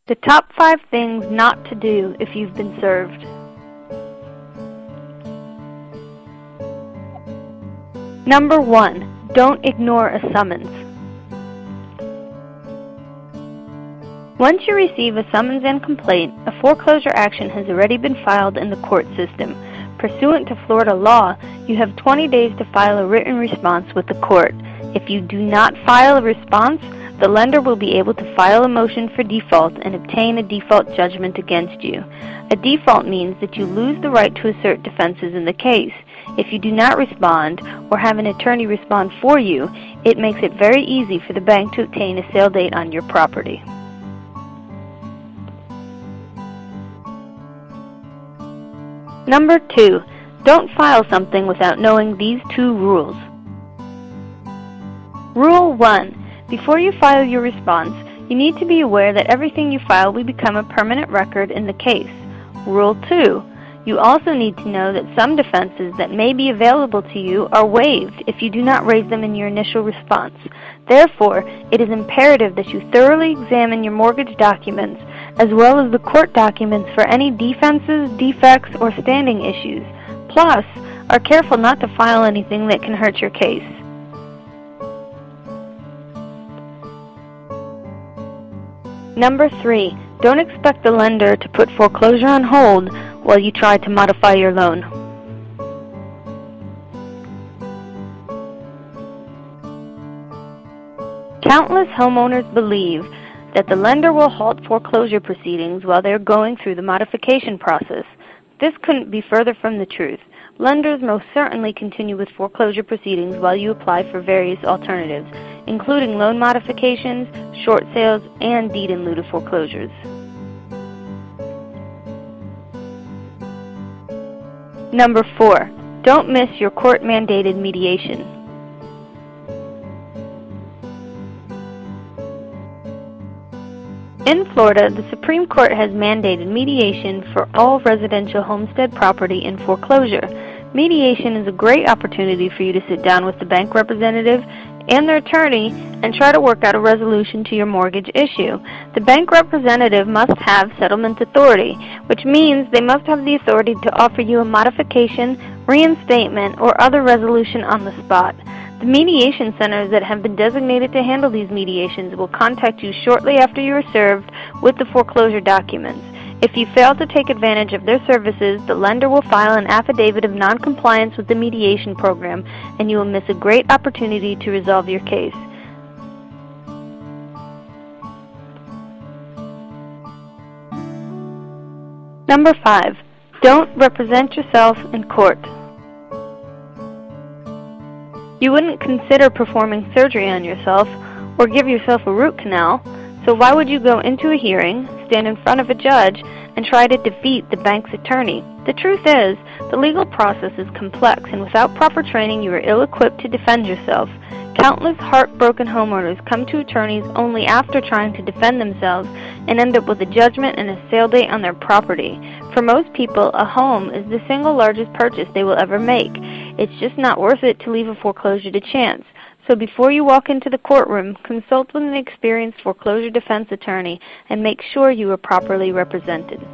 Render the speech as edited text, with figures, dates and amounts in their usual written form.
The top 5 things not to do if you've been served. Number 1. Don't ignore a summons. Once you receive a summons and complaint, a foreclosure action has already been filed in the court system. Pursuant to Florida law, you have 20 days to file a written response with the court. If you do not file a response, the lender will be able to file a motion for default and obtain a default judgment against you. A default means that you lose the right to assert defenses in the case. If you do not respond or have an attorney respond for you, it makes it very easy for the bank to obtain a sale date on your property. Number 2. Don't file something without knowing these 2 rules. Rule 1. Before you file your response, you need to be aware that everything you file will become a permanent record in the case. Rule 2. You also need to know that some defenses that may be available to you are waived if you do not raise them in your initial response. Therefore, it is imperative that you thoroughly examine your mortgage documents as well as the court documents for any defenses, defects, or standing issues. Plus, are careful not to file anything that can hurt your case. Number 3. Don't expect the lender to put foreclosure on hold while you try to modify your loan. Countless homeowners believe that the lender will halt foreclosure proceedings while they are going through the modification process. This couldn't be further from the truth. Lenders most certainly continue with foreclosure proceedings while you apply for various alternatives, including loan modifications, short sales, and deed in lieu of foreclosures. Number 4. Don't miss your court-mandated mediation. In Florida, the Supreme Court has mandated mediation for all residential homestead property in foreclosure. Mediation is a great opportunity for you to sit down with the bank representative and their attorney and try to work out a resolution to your mortgage issue. The bank representative must have settlement authority, which means they must have the authority to offer you a modification, reinstatement, or other resolution on the spot. The mediation centers that have been designated to handle these mediations will contact you shortly after you are served with the foreclosure documents. If you fail to take advantage of their services, the lender will file an affidavit of noncompliance with the mediation program, and you will miss a great opportunity to resolve your case. Number 5. Don't represent yourself in court. You wouldn't consider performing surgery on yourself or give yourself a root canal, so why would you go into a hearing, stand in front of a judge, and try to defeat the bank's attorney? The truth is, the legal process is complex, and without proper training, you are ill-equipped to defend yourself. Countless heartbroken homeowners come to attorneys only after trying to defend themselves and end up with a judgment and a sale date on their property. For most people, a home is the single largest purchase they will ever make. It's just not worth it to leave a foreclosure to chance. So before you walk into the courtroom, consult with an experienced foreclosure defense attorney and make sure you are properly represented.